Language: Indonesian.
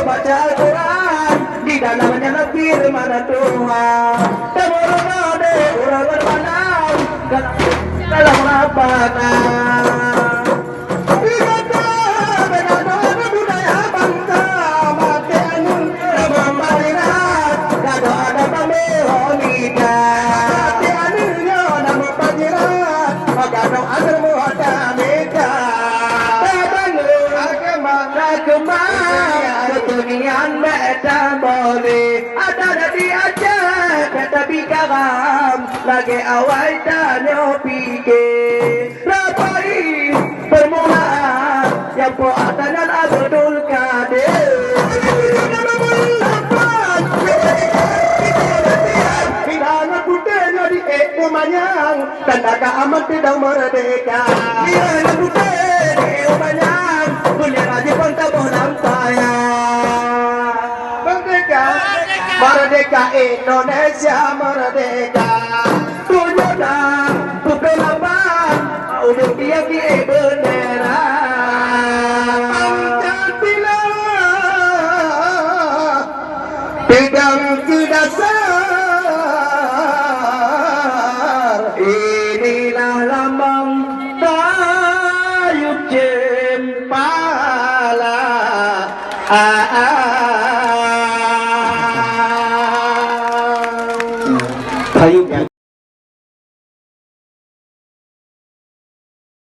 baca Al-Quran di dalamnya ada firman Tuhan. Temurun de urang bermanau dalam rapana. Ketungian beta boleh ada di Aceh tapi karam lagi awal tanya pikir rapai permulaan yang puatan Abdul Qadir Kirana putihnya di Umanyang tanda amat tidak merdeka Kirana putih di Umanyang punya raja pun tak bohong saya Merdeka Indonesia merdeka tunjuklah kegelapan udah dia di bendera Pancasila pegang ke dasar inilah lambang tayub cempala tayubnya